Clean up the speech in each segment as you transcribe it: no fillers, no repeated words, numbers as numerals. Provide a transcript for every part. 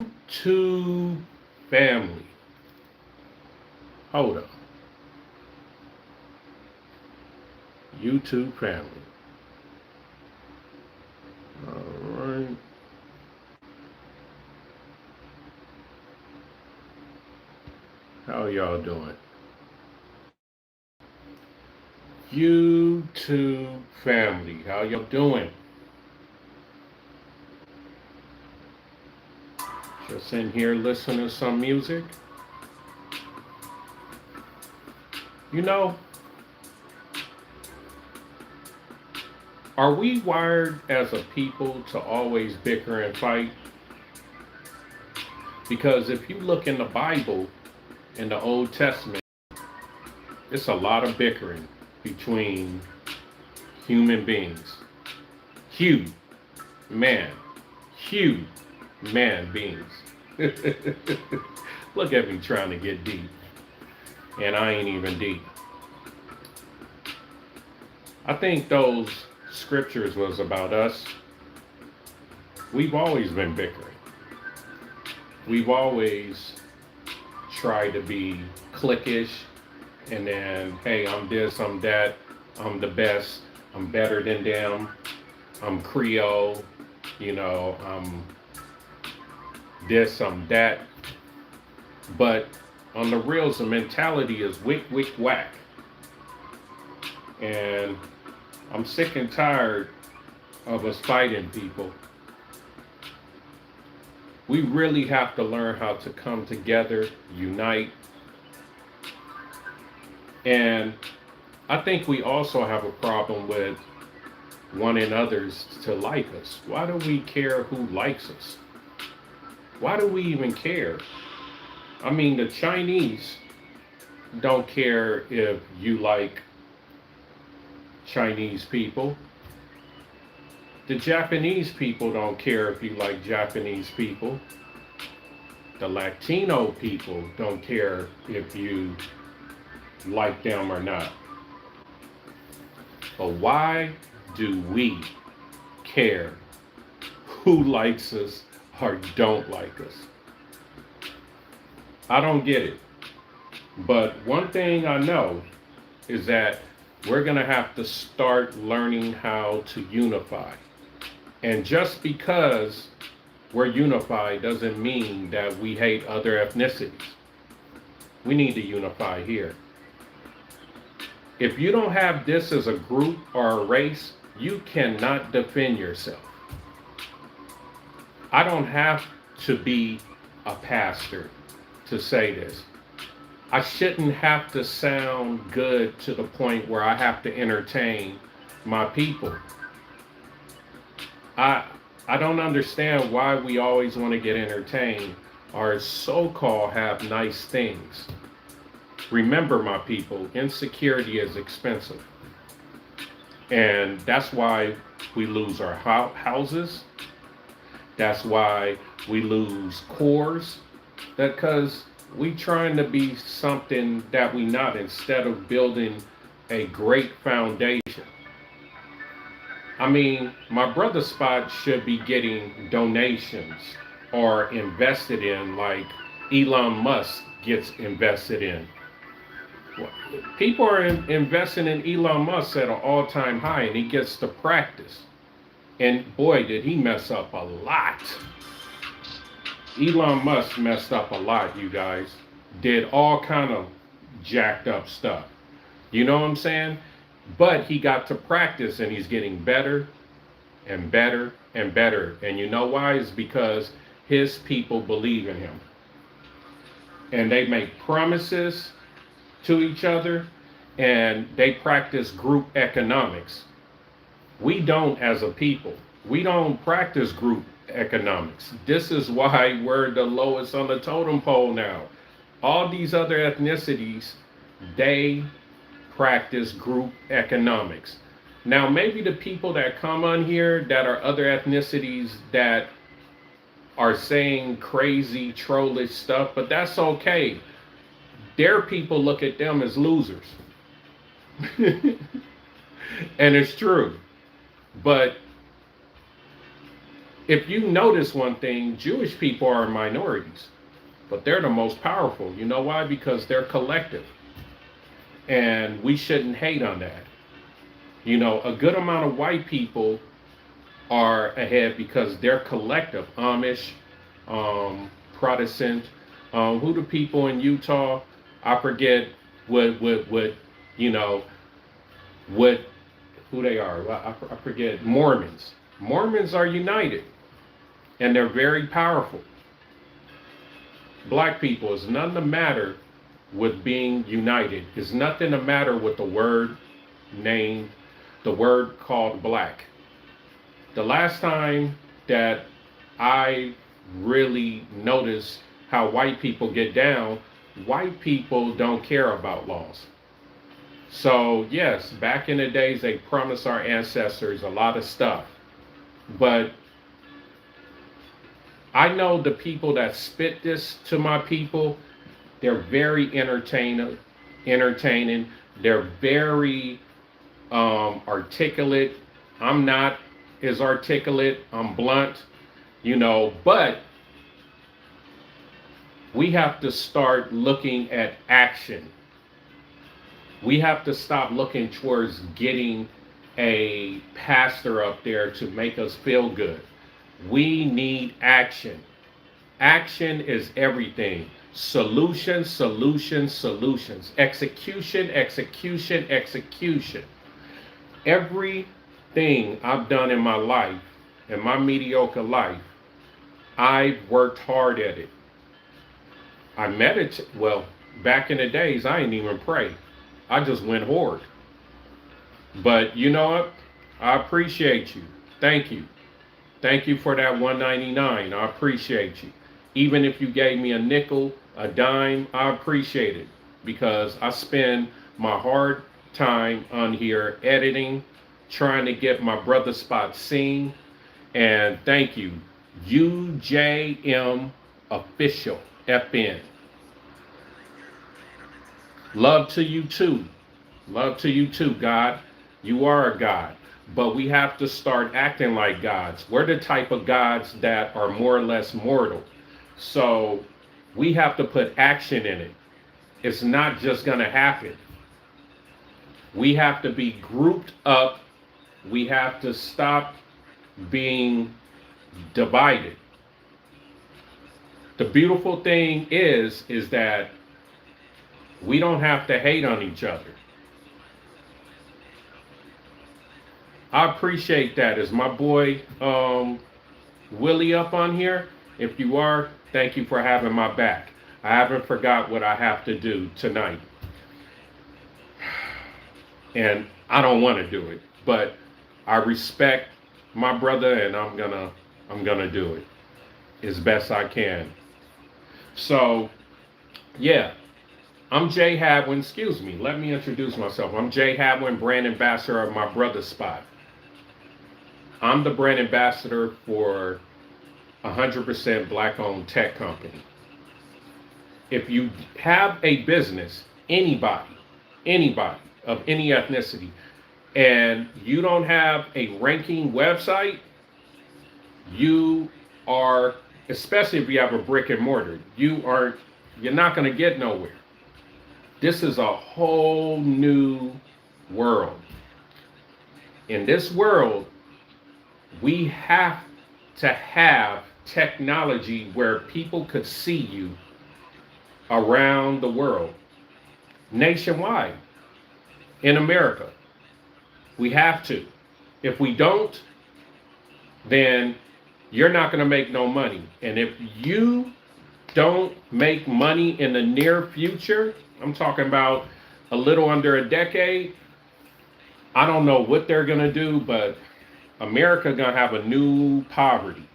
To family. Hold up. YouTube family. All right. How y'all doing? YouTube family. How y'all doing? Just in here listening to some music. You know, are we wired as a people to always bicker and fight? Because if you look in the Bible, in the Old Testament, it's a lot of bickering between human beings. Human, man, human man beings. Look at me trying to get deep, and I ain't even deep. I think those scriptures was about us. We've always been bickering. We've always tried to be cliquish, and then, hey, I'm this, I'm that, I'm the best, I'm better than them, I'm Creole, I'm this, I'm that. But on the reals, the mentality is wick, wick, whack. And I'm sick and tired of us fighting people. We really have to learn how to come together, unite. And I think we also have a problem with wanting others to like us. Why do we care who likes us? Why do we even care? I mean, the Chinese don't care if you like Chinese people. The Japanese people don't care if you like Japanese people. The Latino people don't care if you like them or not. But why do we care who likes us or don't like us? I don't get it. But one thing I know is that we're going to have to start learning how to unify. And just because we're unified doesn't mean that we hate other ethnicities. We need to unify here. If you don't have this as a group or a race, you cannot defend yourself. I don't have to be a pastor to say this. I shouldn't have to sound good to the point where I have to entertain my people. I I don't understand why we always want to get entertained or so-called have nice things. Remember, my people, insecurity is expensive. And that's why we lose our houses. That's why we lose cores. Because we trying to be something that we not instead of building a great foundation. I mean, my brother Spot should be getting donations or invested in like Elon Musk gets invested in. People are investing in Elon Musk at an all-time high, and he gets to practice. And boy, did he mess up a lot. Elon Musk messed up a lot, you guys. Did all kind of jacked up stuff. You know what I'm saying? But he got to practice, and he's getting better and better and better. And you know why? It's because his people believe in him. And they make promises to each other, and they practice group economics. We don't as a people. We don't practice group economics. This is why we're the lowest on the totem pole now. All these other ethnicities, they practice group economics. Now, maybe the people that come on here that are other ethnicities that are saying crazy, trollish stuff, but that's okay. Their people look at them as losers. And it's true. But if you notice one thing, Jewish people are minorities, but they're the most powerful. You know why? Because they're collective. And we shouldn't hate on that. You know, a good amount of white people are ahead because they're collective. Amish, Protestant, who the people in Utah? I forget what you know, what who they are. I forget. Mormons. Mormons are united, and they're very powerful. Black people, is nothing the matter with being united. There's nothing the matter with the word named, the word called black. The last time that I really noticed how white people get down, white people don't care about laws. So yes, back in the days, they promised our ancestors a lot of stuff. But I know the people that spit this to my people, they're very entertaining. They're very articulate. I'm not as articulate. I'm blunt, you know, but we have to start looking at action. We have to stop looking towards getting a pastor up there to make us feel good. We need action. Action is everything. Solutions, solutions, solutions. Execution, execution, execution. Everything I've done in my life, in my mediocre life, I've worked hard at it. I meditate. Well, back in the days, I didn't even pray. I just went hard. But you know what? I appreciate you. Thank you. Thank you for that $1.99. I appreciate you. Even if you gave me a nickel, a dime, I appreciate it because I spend my hard time on here editing, trying to get my brother spot seen. And thank you, UJM Official FN. Love to you too. Love to you too, God. You are a God. But we have to start acting like gods. We're the type of gods that are more or less mortal. So we have to put action in it. It's not just going to happen. We have to be grouped up. We have to stop being divided. The beautiful thing is that we don't have to hate on each other. I appreciate that. Is my boy Willie up on here? If you are, thank you for having my back. I haven't forgot what I have to do tonight. And I don't want to do it, but I respect my brother and I'm gonna do it as best I can. So yeah, I'm Jay Hadwinn. Excuse me, let me introduce myself. I'm Jay Hadwinn, brand ambassador of my brother's spot. I'm the brand ambassador for 100% black-owned tech company. If you have a business, anybody of any ethnicity, and you don't have a ranking website, you are, especially if you have a brick and mortar, you're not going to get nowhere. This is a whole new world. In this world, we have to have technology where people could see you around the world, nationwide, in America. We have to. If we don't, then you're not going to make no money. And if you don't make money in the near future, I'm talking about a little under a decade, I don't know what they're going to do, but America going to have a new poverty.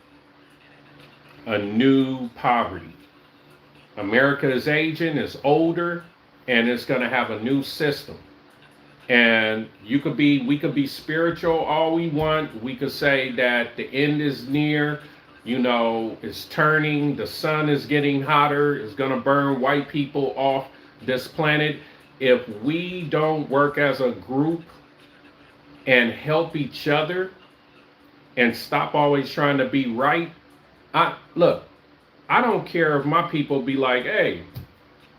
A new poverty. America is aging, is older, and it's going to have a new system. And we could be spiritual all we want. We could say that the end is near, you know, it's turning, the sun is getting hotter, it's going to burn white people off this planet. If we don't work as a group and help each other, and stop always trying to be right. Look, I don't care if my people be like, hey,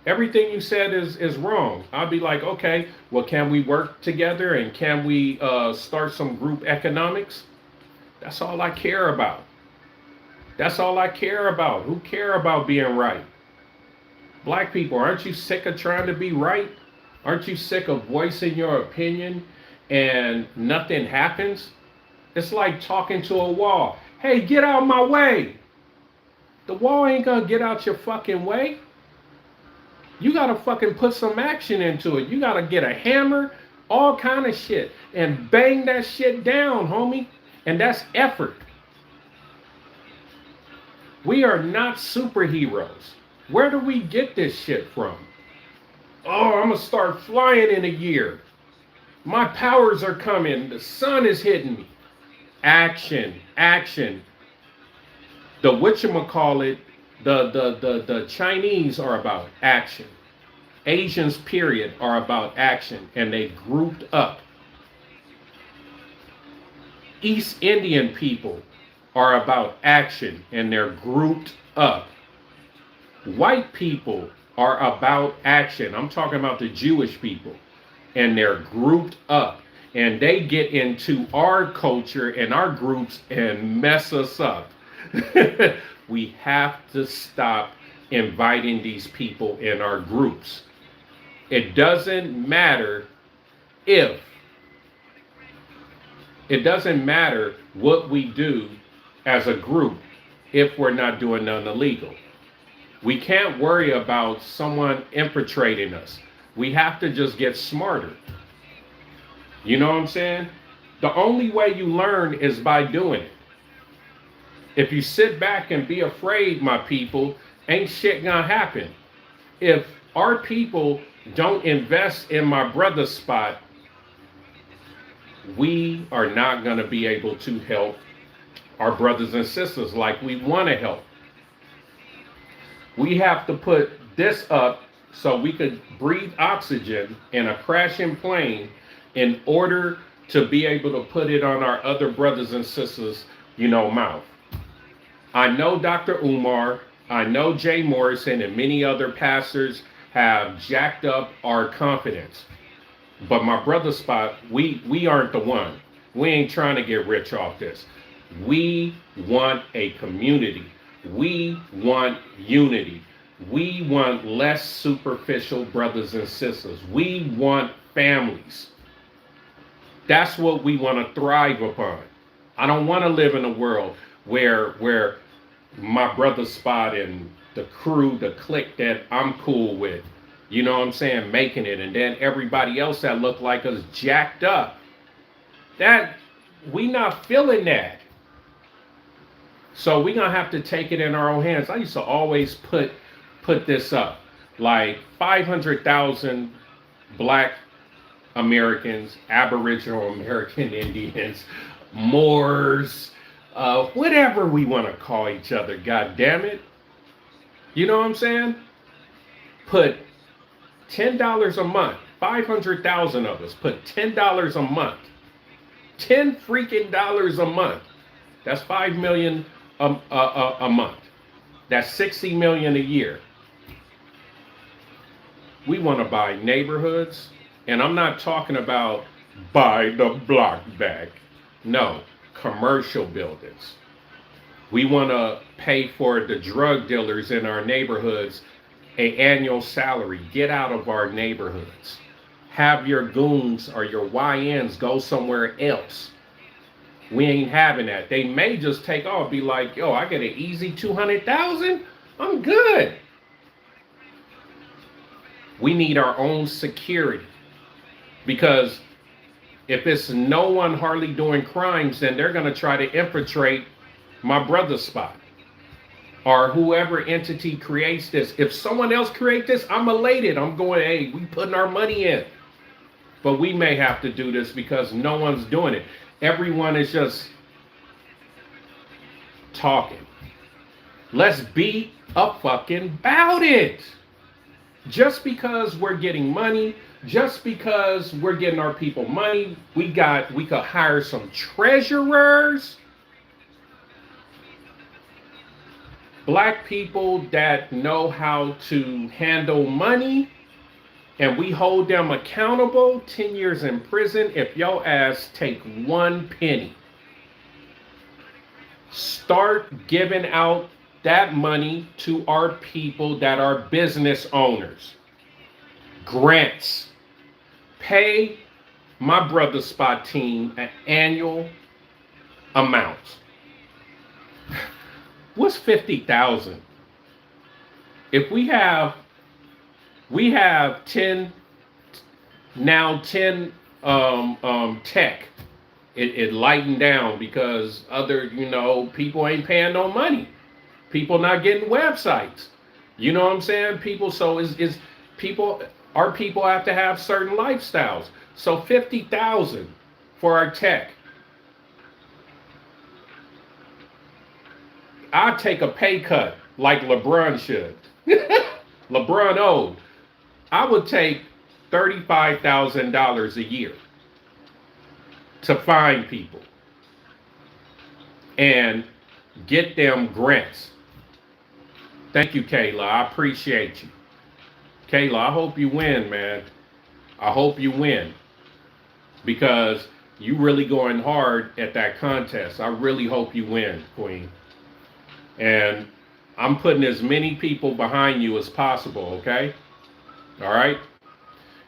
everything you said is wrong. I'll be like, okay, well, can we work together and can we start some group economics? That's all I care about. That's all I care about. Who care about being right? Black people, aren't you sick of trying to be right? Aren't you sick of voicing your opinion and nothing happens? It's like talking to a wall. Hey, get out of my way. The wall ain't gonna get out your fucking way. You gotta fucking put some action into it. You gotta get a hammer, all kind of shit, and bang that shit down, homie. And that's effort. We are not superheroes. Where do we get this shit from? Oh, I'm gonna start flying in a year. My powers are coming. The sun is hitting me. Action, action. The whatchamacallit, the Chinese are about action. Asians, period, are about action, and they grouped up. East Indian people are about action, and they're grouped up. White people are about action. I'm talking about the Jewish people, and they're grouped up, and they get into our culture and our groups and mess us up. We have to stop inviting these people in our groups. It doesn't matter if, it doesn't matter what we do as a group if we're not doing nothing illegal. We can't worry about someone infiltrating us. We have to just get smarter. You know what I'm saying? The only way you learn is by doing it. If you sit back and be afraid, my people, ain't shit gonna happen. If our people don't invest in my brother's spot, we are not gonna be able to help our brothers and sisters like we wanna help. We have to put this up so we could breathe oxygen in a crashing plane in order to be able to put it on our other brothers and sisters, mouth. I know Dr. Umar, I know Jay Morrison, and many other pastors have jacked up our confidence. But my brother's spot, we aren't the one. We ain't trying to get rich off this. We want a community. We want unity. We want less superficial brothers and sisters. We want families. That's what we want to thrive upon. I don't want to live in a world where my brother's spot and the crew, the clique that I'm cool with, you know what I'm saying, making it, and then everybody else that look like us jacked up. That, we not feeling that. So we gonna have to take it in our own hands. I used to always put this up, like 500,000 Black Americans, Aboriginal American Indians, Moors, whatever we want to call each other, god damn it. You know what I'm saying? Put $10 a month, 500,000 of us, put $10 a month. 10 freaking dollars a month. That's 5 million a month. That's 60 million a year. We want to buy neighborhoods, and I'm not talking about buy the block back. No, commercial buildings. We want to pay for the drug dealers in our neighborhoods an annual salary. Get out of our neighborhoods. Have your goons or your YNs go somewhere else. We ain't having that. They may just take off, be like, yo, I get an easy 200,000. I'm good. We need our own security, because if it's no one hardly doing crimes, then they're going to try to infiltrate my brother's spot or whoever entity creates this. If someone else creates this, I'm elated. I'm going, hey, we putting our money in. But we may have to do this because no one's doing it. Everyone is just talking. Let's be a fucking about it. Just because we're getting money, just because we're getting our people money, we could hire some treasurers. Black people that know how to handle money and we hold them accountable, 10 years in prison if your ass take one penny. Start giving out that money to our people that are business owners. Grants. Pay my brother spot team an annual amount. What's 50,000? If we have 10 now 10 tech. It lightened down because other, people ain't paying no money. People not getting websites. You know what I'm saying? People, so is people, our people have to have certain lifestyles. So 50,000 for our tech. I'd take a pay cut like LeBron should. LeBron old. I would take $35,000 a year to find people and get them grants. Thank you, Kayla. I appreciate you. Kayla, I hope you win, man. I hope you win because you really going hard at that contest. I really hope you win, Queen. And I'm putting as many people behind you as possible, okay? All right?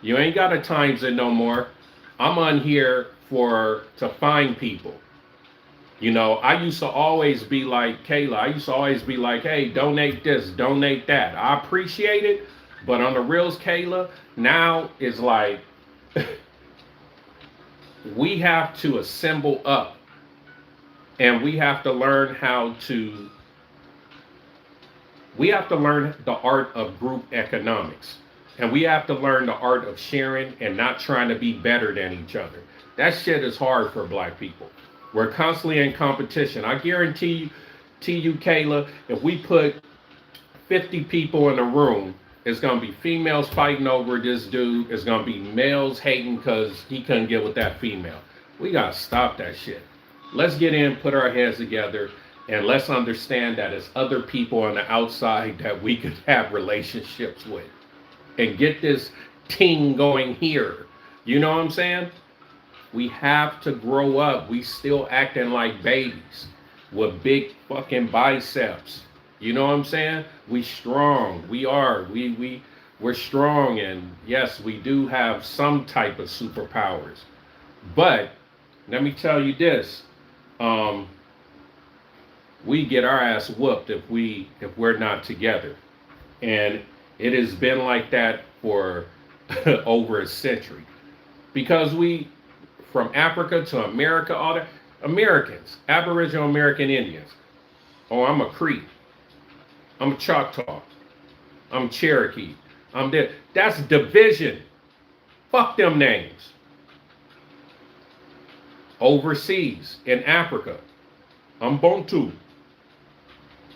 You ain't got to times it no more. I'm on here to find people. I used to always be like, Kayla, I used to always be like, hey, donate this, donate that. I appreciate it. But on the reals, Kayla, now it's like we have to assemble up and we have to learn the art of group economics. And we have to learn the art of sharing and not trying to be better than each other. That shit is hard for black people. We're constantly in competition. I guarantee you, Kayla, if we put 50 people in a room, it's going to be females fighting over this dude. It's going to be males hating because he couldn't get with that female. We got to stop that shit. Let's get in, put our heads together, and let's understand that it's other people on the outside that we could have relationships with and get this team going here. You know what I'm saying? We have to grow up. We still acting like babies with big fucking biceps. You know what I'm saying? We strong. We are. We're strong, and yes, we do have some type of superpowers. But let me tell you this. We get our ass whooped if we're not together. And it has been like that for over a century. Because from Africa to America, all the Americans, Aboriginal American Indians. Oh, I'm a Cree. I'm a Choctaw. I'm Cherokee. I'm this. That's division. Fuck them names. Overseas, in Africa, I'm Bantu.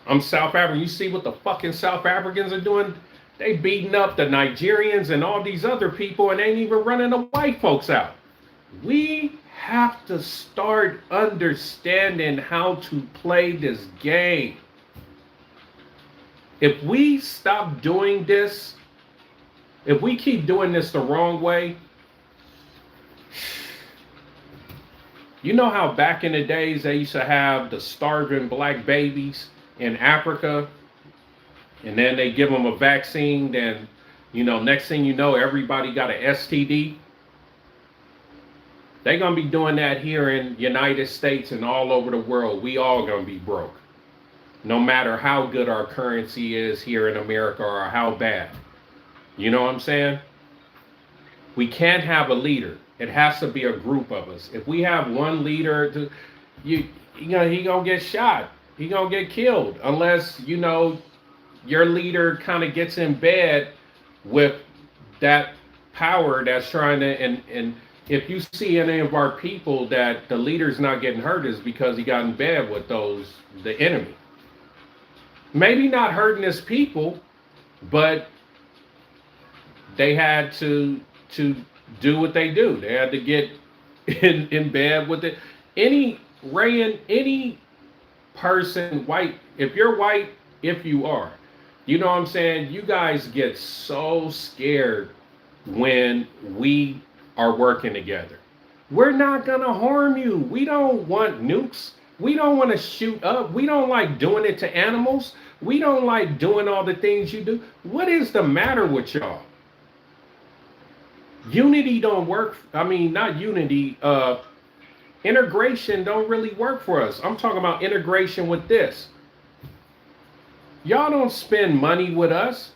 I'm South African. You see what the fucking South Africans are doing? They beating up the Nigerians and all these other people and ain't even running the white folks out. We have to start understanding how to play this game. If we stop doing this, if we keep doing this the wrong way, you know how back in the days they used to have the starving black babies in Africa, and then they give them a vaccine, then, next thing you know, everybody got an STD. They're going to be doing that here in United States and all over the world. We all going to be broke. No matter how good our currency is here in America or how bad. You know what I'm saying? We can't have a leader. It has to be a group of us. If we have one leader, he gonna get shot. He gonna get killed unless your leader kind of gets in bed with that power that's trying to. And if you see any of our people that the leader's not getting hurt, is because he got in bed with the enemy. Maybe not hurting his people, but they had to do what they do. They had to get in bed with it. Any person, white, if you're white if you are. You know what I'm saying? You guys get so scared when we are working together. We're not going to harm you. We don't want nukes. We don't want to shoot up. We don't like doing it to animals. We don't like doing all the things you do. What is the matter with y'all? Unity don't work. I mean, not unity. Integration don't really work for us. I'm talking about integration with this. Y'all don't spend money with us.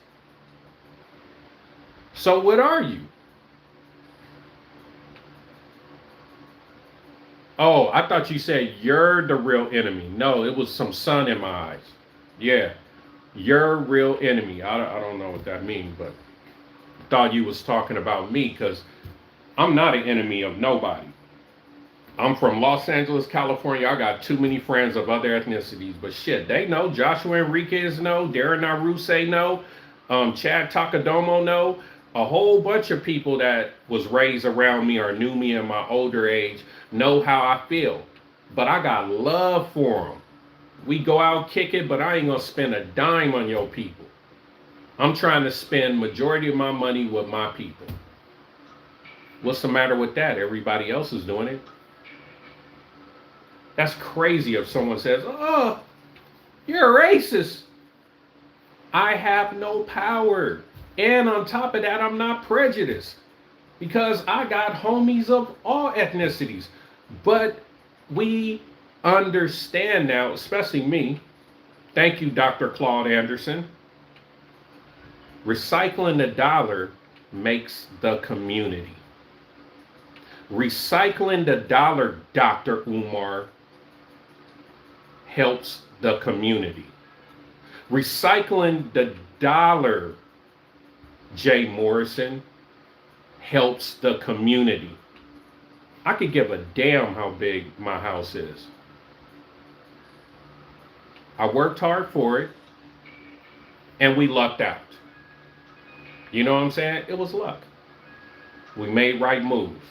So what are you? Oh, I thought you said you're the real enemy. No, it was some sun in my eyes. Yeah, you're real enemy. I don't know what that means, but thought you was talking about me because I'm not an enemy of nobody. I'm from Los Angeles, California. I got too many friends of other ethnicities, but shit, they know. Joshua Enriquez know. Darren Naruse know. Chad Takadomo know. A whole bunch of people that was raised around me or knew me in my older age know how I feel. But I got love for them. We go out, kick it, but I ain't gonna spend a dime on your people. I'm trying to spend majority of my money with my people. What's the matter with that? Everybody else is doing it. That's crazy if someone says, oh, you're a racist. I have no power. And on top of that, I'm not prejudiced because I got homies of all ethnicities. But we understand now, especially me. Thank you, Dr. Claude Anderson. Recycling the dollar makes the community. Recycling the dollar, Dr. Umar, helps the community. Recycling the dollar, Jay Morrison, helps the community. I could give a damn how big my house is. I worked hard for it, and we lucked out. You know what I'm saying? It was luck. We made right moves.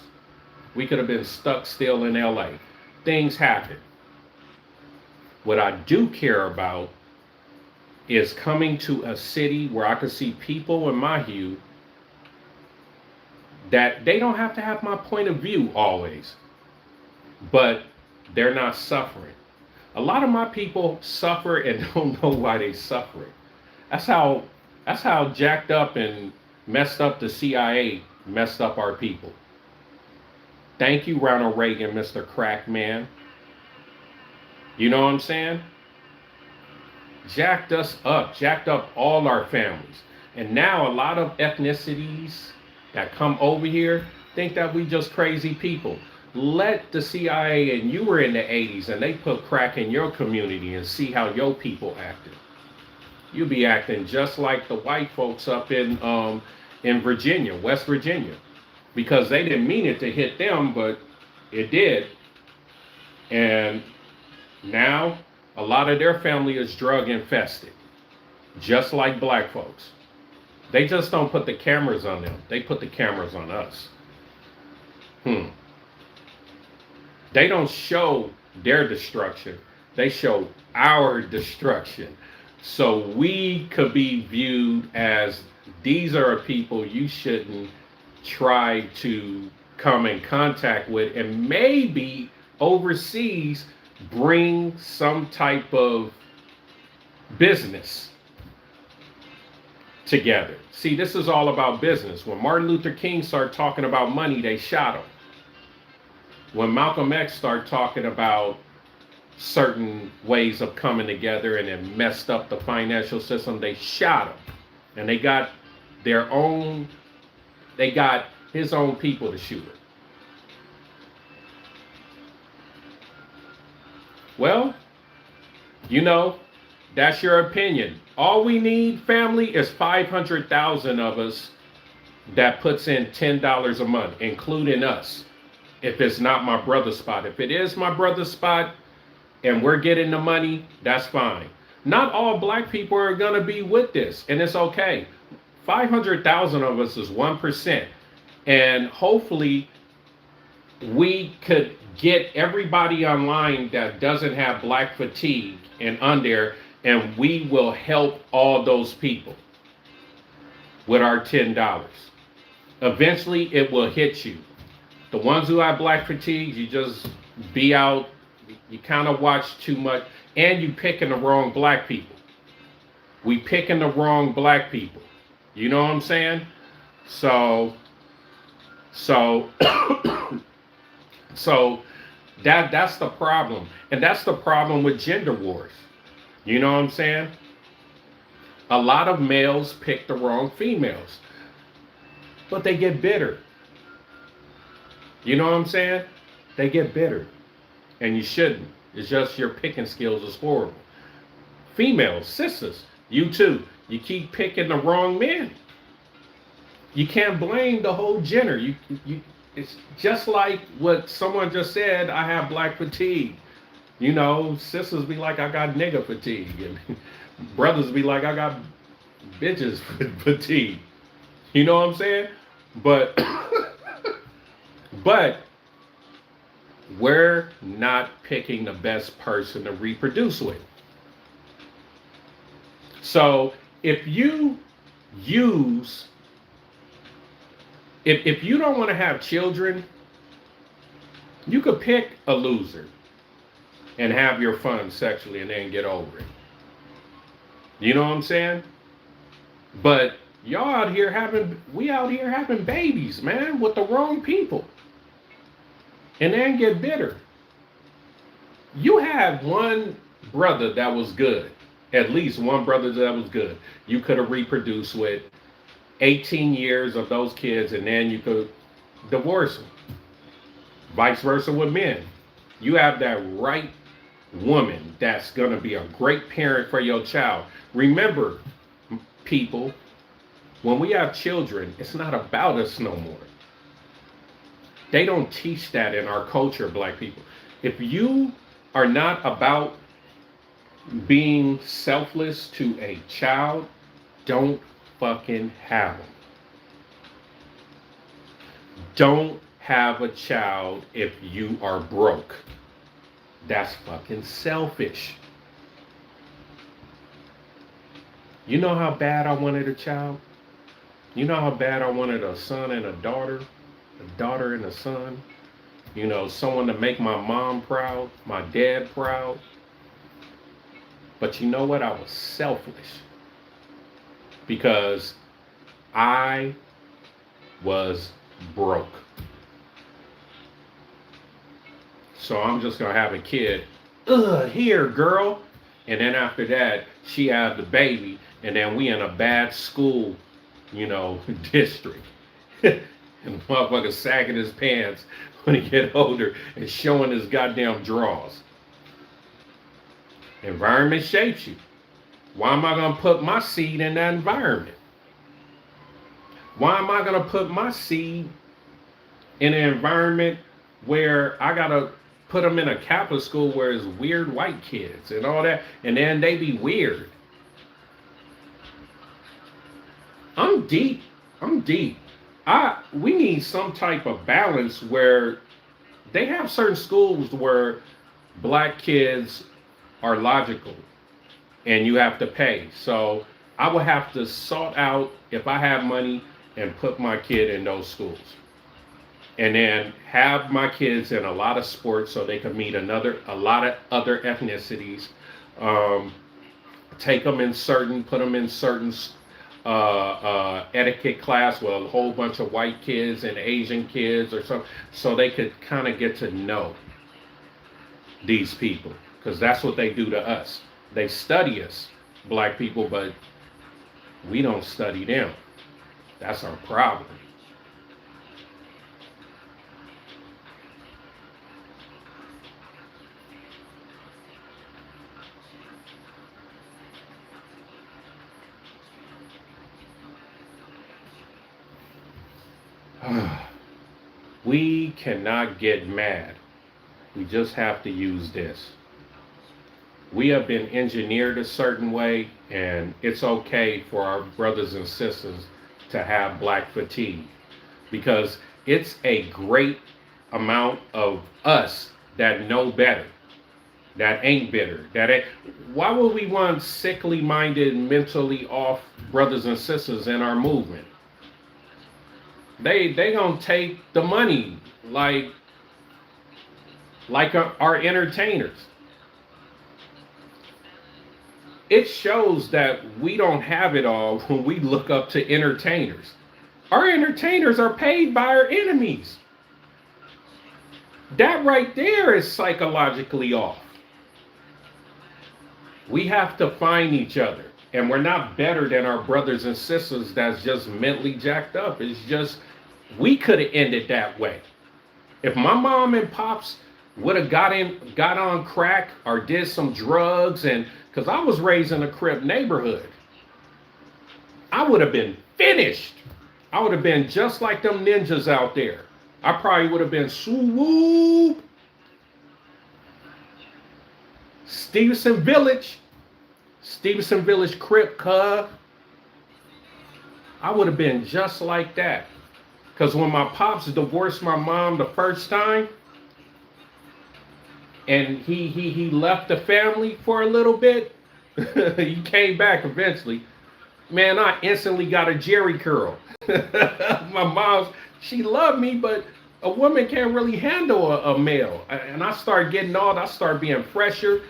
We could have been stuck still in LA. Things happen. What I do care about is coming to a city where I can see people in my hue that they don't have to have my point of view always, but they're not suffering. A lot of my people suffer and don't know why they suffering. That's how jacked up and messed up the CIA messed up our people. Thank you, Ronald Reagan, Mr. Crackman. You know what I'm saying? Jacked us up, jacked up all our families. And now a lot of ethnicities that come over here think that we just crazy people. Let the CIA, and you were in the 80s, and they put crack in your community and see how your people acted. You'll be acting just like the white folks up in Virginia, West Virginia. Because they didn't mean it to hit them, but it did. And now a lot of their family is drug infested, just like black folks. They just don't put the cameras on them. They put the cameras on us. They don't show their destruction. They show our destruction. So we could be viewed as these are people you shouldn't try to come in contact with, and maybe overseas bring some type of business together. See, this is all about business. When Martin Luther King started talking about money, they shot him. When Malcolm X started talking about certain ways of coming together and it messed up the financial system, they shot him. And they got his own people to shoot him. Well, you know, that's your opinion. All we need, family, is 500,000 of us that puts in $10 a month, including us. If it's not my brother's spot. If it is my brother's spot and we're getting the money, that's fine. Not all black people are going to be with this, and it's okay. 500,000 of us is 1%. And hopefully we could get everybody online that doesn't have black fatigue and on there and we will help all those people with our $10. Eventually, it will hit you. The ones who have black fatigue, you just be out, you kind of watch too much, and you picking the wrong black people. We picking the wrong black people. You know what I'm saying? So, so, so that's the problem, and that's the problem with gender wars. You know what I'm saying? A lot of males pick the wrong females, but they get bitter. You know what I'm saying? They get bitter, and you shouldn't. It's just your picking skills is horrible. Females, sisters, you too. You keep picking the wrong men. You can't blame the whole gender. It's just like what someone just said. I have black fatigue. You know, sisters be like, I got nigga fatigue, and brothers be like, I got bitches fatigue. You know what I'm saying? But, but we're not picking the best person to reproduce with. So if you use, if you don't want to have children, you could pick a loser and have your fun sexually and then get over it. You know what I'm saying? But we out here having babies, man, with the wrong people. And then get bitter. You had one brother that was good. At least one brother that was good. You could have reproduced with 18 years of those kids, and then you could divorce them. Vice versa with men. You have that right woman that's going to be a great parent for your child. Remember, people, when we have children, it's not about us no more. They don't teach that in our culture, black people. If you are not about being selfless to a child, don't fucking have them. Don't have a child if you are broke. That's fucking selfish. You know how bad I wanted a child? You know how bad I wanted a son and a daughter and a son? You know, someone to make my mom proud, my dad proud. But you know what? I was selfish because I was broke. So I'm just going to have a kid. Here, girl. And then after that, she had the baby. And then we in a bad school, you know, district. And the motherfucker sagging his pants when he get older and showing his goddamn drawers. Environment shapes you. Why am I going to put my seed in that environment? Why am I going to put my seed in an environment where I got to put them in a Catholic school where it's weird white kids and all that, and then they be weird? I'm deep. We need some type of balance where they have certain schools where black kids are logical and you have to pay. So I would have to sort out, if I have money, and put my kid in those schools. And then have my kids in a lot of sports so they can meet a lot of other ethnicities. Take them in put them in certain etiquette class with a whole bunch of white kids and Asian kids or something, so they could kind of get to know these people, because that's what they do to us. They study us, black people, but we don't study them. That's our problem. We cannot get mad. We just have to use this. We have been engineered a certain way, and it's okay for our brothers and sisters to have black fatigue, because it's a great amount of us that know better. that ain't bitter. That ain't. Why would we want sickly minded, mentally off brothers and sisters in our movement? They gonna take the money like our entertainers. It shows that we don't have it all when we look up to entertainers. Our entertainers are paid by our enemies. That right there is psychologically off. We have to find each other. And we're not better than our brothers and sisters that's just mentally jacked up. It's just, we could have ended that way. If my mom and pops would have got on crack or did some drugs, and because I was raised in a Crip neighborhood, I would have been finished. I would have been just like them ninjas out there. I probably would have been swoop. Stevenson Village Crip, cuz. I would have been just like that. Because when my pops divorced my mom the first time, and he left the family for a little bit, he came back eventually. Man, I instantly got a Jerry curl. My mom's, she loved me, but a woman can't really handle a male. And I started getting old. I started being fresher.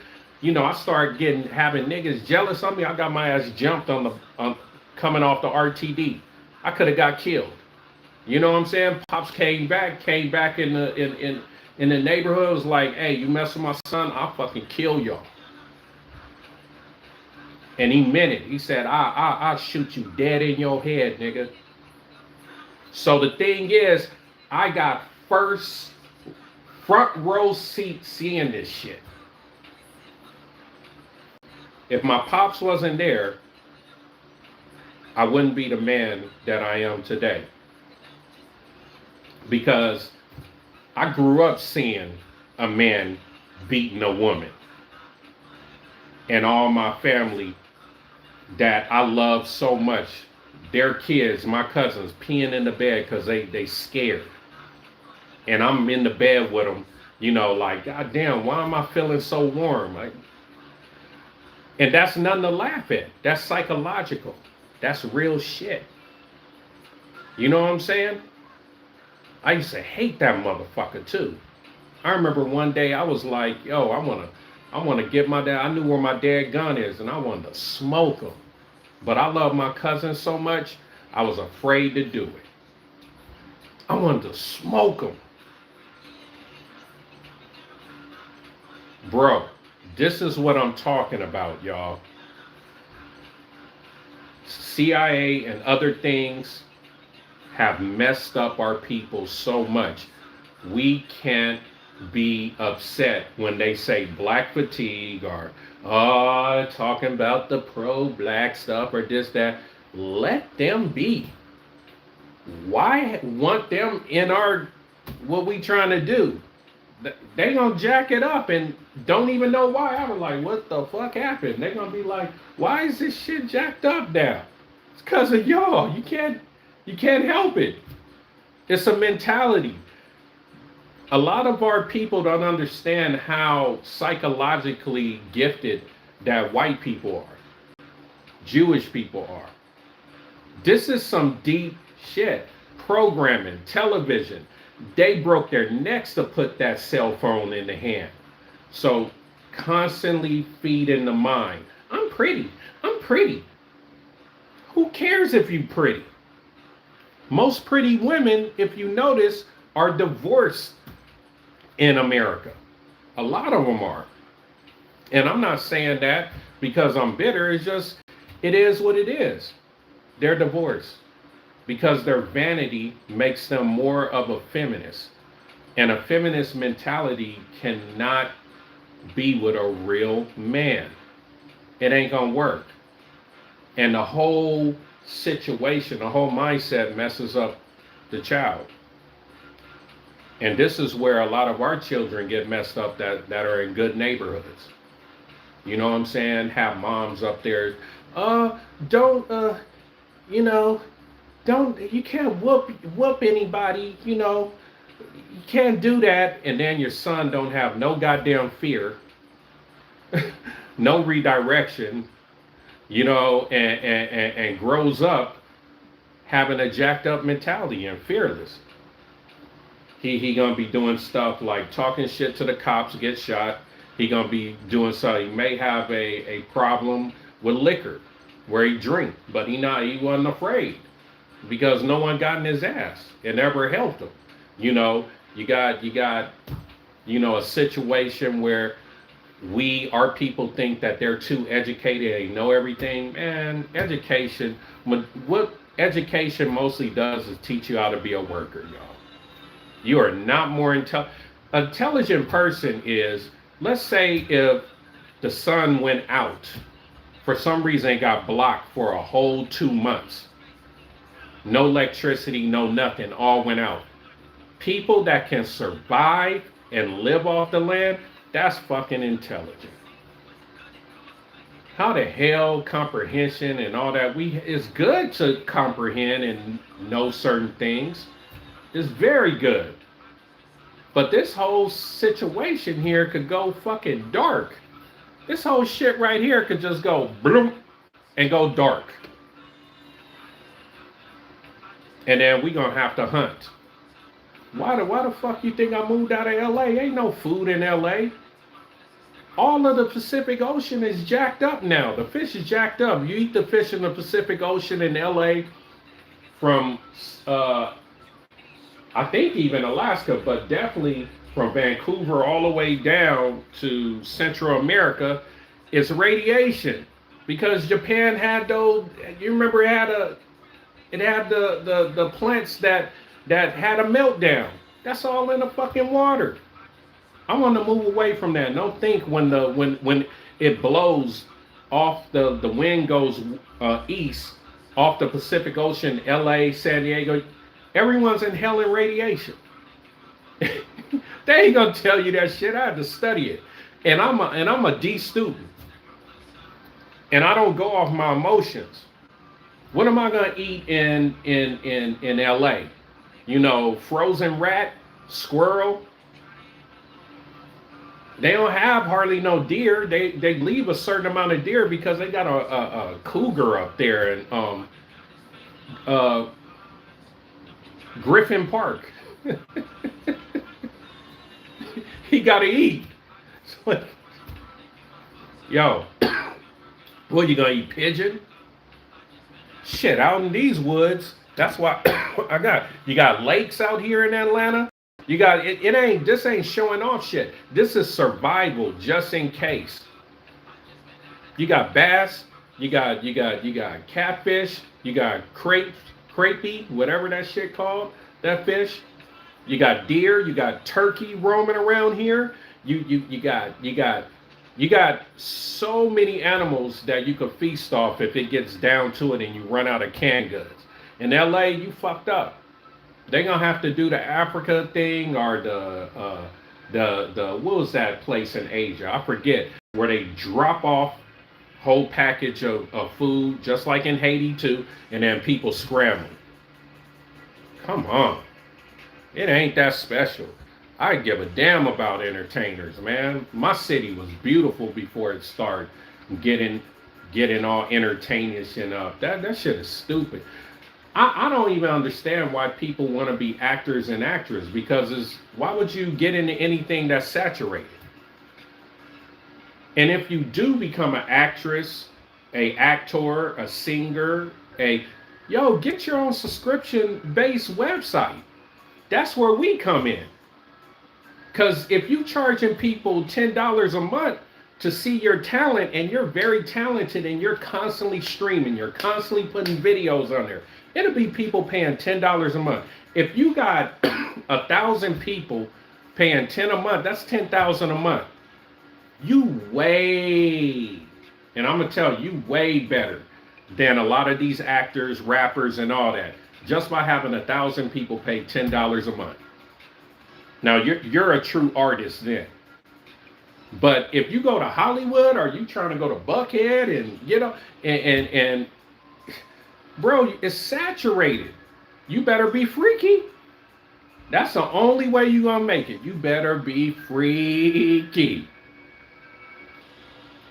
You know, I started having niggas jealous of me. I got my ass jumped on coming off the RTD. I could have got killed. You know what I'm saying? Pops came back in the neighborhood. Was like, hey, you mess with my son, I'll fucking kill y'all. And he meant it. He said, I'll shoot you dead in your head, nigga. So the thing is, I got front row seat seeing this shit. If my pops wasn't there, I wouldn't be the man that I am today. Because I grew up seeing a man beating a woman. And all my family that I love so much, their kids, my cousins, peeing in the bed because they scared. And I'm in the bed with them, you know, like, God damn, why am I feeling so warm? And that's nothing to laugh at. That's psychological. That's real shit. You know what I'm saying? I used to hate that motherfucker too. I remember one day I was like, yo, I want to get my dad. I knew where my dad gun is, and I wanted to smoke him. But I love my cousin so much, I was afraid to do it. I wanted to smoke him. Bro, this is what I'm talking about, y'all. CIA and other things have messed up our people so much. We can't be upset when they say black fatigue or talking about the pro-black stuff or this, that. Let them be. Why want them in what we trying to do? They gonna jack it up and don't even know why. I was like, what the fuck happened? They gonna be like, why is this shit jacked up now? It's because of y'all. You can't help it. It's a mentality. A lot of our people don't understand how psychologically gifted that white people are, Jewish people are. This is some deep shit. Programming, television. They broke their necks to put that cell phone in the hand. So constantly feeding the mind. I'm pretty. Who cares if you pretty? Most pretty women, if you notice, are divorced in America. A lot of them are. And I'm not saying that because I'm bitter. It's just, it is what it is. They're divorced because their vanity makes them more of a feminist. And a feminist mentality cannot be with a real man. It ain't gonna work. And the whole situation, the whole mindset messes up the child. And this is where a lot of our children get messed up that are in good neighborhoods. You know what I'm saying? Have moms up there, you can't whoop anybody, you can't do that. And then your son don't have no goddamn fear. no redirection, you know, and grows up having a jacked up mentality and fearless. He gonna be doing stuff like talking shit to the cops, get shot. He gonna be doing something. He may have a problem with liquor, where he drink, but he wasn't afraid because no one got in his ass. It never helped him. You know, you know, a situation where our people think that they're too educated, they know everything. Man, education, what education mostly does is teach you how to be a worker, y'all. You are not more intelligent person is, let's say if the sun went out for some reason, it got blocked for a whole 2 months. No electricity, no nothing, all went out. People that can survive and live off the land, that's fucking intelligent. How the hell comprehension and all that, it's good to comprehend and know certain things. It's very good. But this whole situation here could go fucking dark. This whole shit right here could just go bloom and go dark. And then we gonna have to hunt. Why the fuck you think I moved out of LA? Ain't no food in LA. All of the Pacific Ocean is jacked up now. The fish is jacked up. You eat the fish in the Pacific Ocean in LA from I think even Alaska, but definitely from Vancouver all the way down to Central America, it's radiation. Because Japan had those, you remember it had the plants that had a meltdown. That's all in the fucking water. I want to move away from that. Don't think when it blows off, the wind goes east off the Pacific Ocean, LA, San Diego, everyone's inhaling radiation. They ain't gonna tell you that shit. I had to study it, and I'm a D student, and I don't go off my emotions. What am I gonna eat in LA? You know, frozen rat, squirrel. They don't have hardly no deer. They leave a certain amount of deer because they got a cougar up there and Griffin Park. He gotta eat. So, yo, what, you gonna eat pigeon? Shit, out in these woods. That's why you got lakes out here in Atlanta. You got this ain't showing off shit. This is survival just in case. You got bass, you got catfish, you got crayfish, whatever that shit called, that fish. You got deer, you got turkey roaming around here. You got so many animals that you could feast off if it gets down to it and you run out of canned goods. In LA, you fucked up. They're gonna have to do the Africa thing or the what was that place in Asia? I forget, where they drop off whole package of food, just like in Haiti too, and then people scramble. Come on. It ain't that special. I give a damn about entertainers, man. My city was beautiful before it started getting all entertainers and up. That shit is stupid. I don't even understand why people want to be actors and actresses, because why would you get into anything that's saturated? And if you do become an actress, a actor, a singer, get your own subscription-based website. That's where we come in. Because if you charging people $10 a month to see your talent, and you're very talented and you're constantly streaming, you're constantly putting videos on there, it'll be people paying $10 a month. If you got 1,000 people paying $10 a month, that's $10,000 a month. You and I'm gonna tell you, way better than a lot of these actors, rappers, and all that, just by having 1,000 people pay $10 a month. Now you're a true artist then. But if you go to Hollywood, or you trying to go to Buckhead, and and bro, it's saturated. You better be freaky. That's the only way you gonna make it. You better be freaky.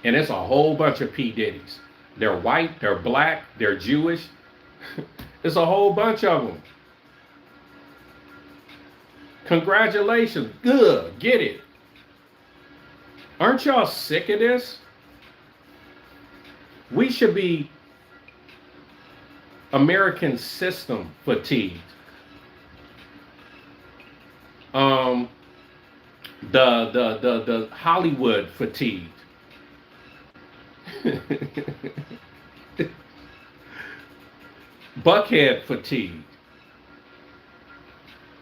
And it's a whole bunch of P. Diddy's. They're white, they're black, they're Jewish. It's a whole bunch of them. Congratulations. Good. Get it. Aren't y'all sick of this? We should be American system fatigued. Um, the Hollywood fatigued. Buckhead fatigue.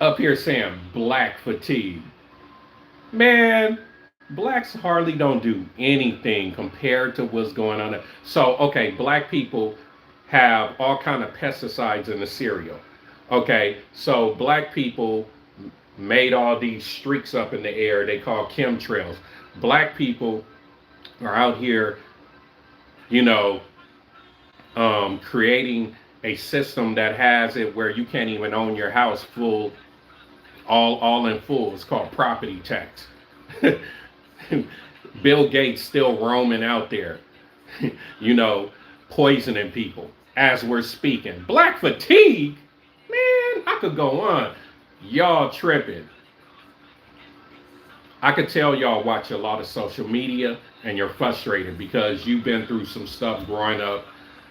Up here saying black fatigue. Man, blacks hardly don't do anything compared to what's going on. So, okay, black people have all kind of pesticides in the cereal. Okay, so black people made all these streaks up in the air they call chemtrails. Black people are out here, you know, creating a system that has it where you can't even own your house full, all in full. It's called property tax. Bill Gates still roaming out there, you know, poisoning people as we're speaking. Black fatigue? Man, I could go on. Y'all tripping. I could tell y'all watch a lot of social media and you're frustrated because you've been through some stuff growing up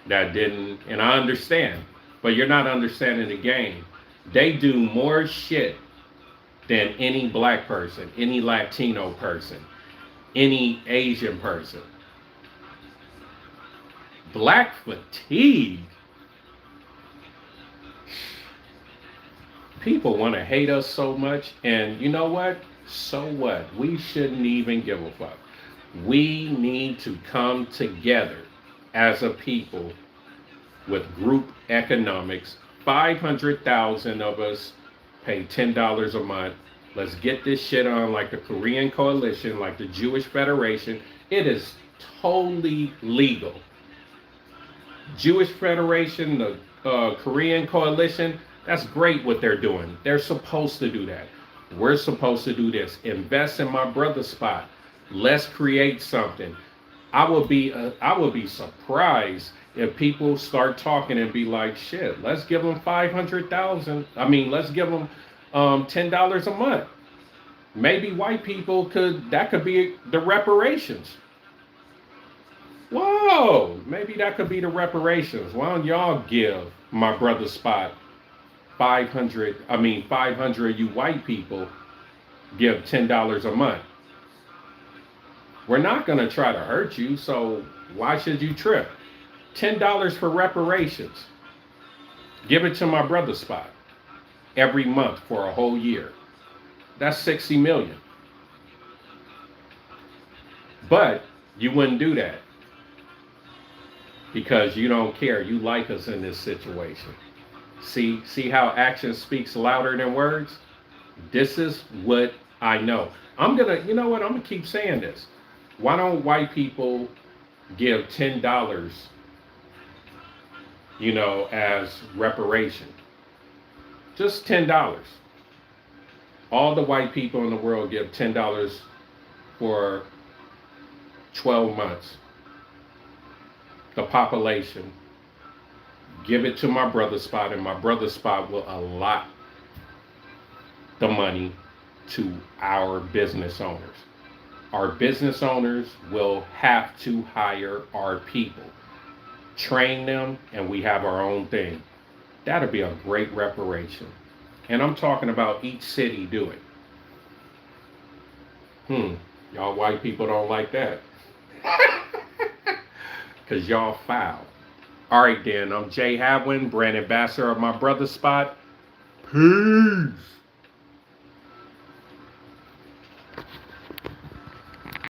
that didn't, and I understand, but you're not understanding the game. They do more shit than any black person, any Latino person, any Asian person. Black fatigue. People want to hate us so much, and you know what? So what? We shouldn't even give a fuck. We need to come together as a people with group economics. 500,000 of us pay $10 a month. Let's get this shit on like the Korean Coalition, like the Jewish Federation. It is totally legal. Jewish Federation, the Korean Coalition, that's great what they're doing. They're supposed to do that. We're supposed to do this. Invest in my brother's spot. Let's create something. I would be surprised if people start talking and be like, shit, let's give them 500,000. I mean, let's give them $10 a month. Maybe white people that could be the reparations. Whoa, maybe that could be the reparations. Why don't y'all give my brother's spot 500 you white people give $10 a month. We're not going to try to hurt you, so why should you trip? $10 for reparations. Give it to my brother's spot every month for a whole year. That's 60 million. But you wouldn't do that because you don't care. You like us in this situation. See how action speaks louder than words? This is what I know. You know what? I'm gonna keep saying this. Why don't white people give $10, you know, as reparation? Just $10. All the white people in the world give $10 for 12 months. The population. Give it to my brother's spot, and my brother's spot will allot the money to our business owners. Our business owners will have to hire our people, train them, and we have our own thing. That'll be a great reparation. And I'm talking about each city do it. Y'all white people don't like that. Because y'all foul. All right, then. I'm Jay Hadwinn, brand ambassador of my brother's spot. Peace.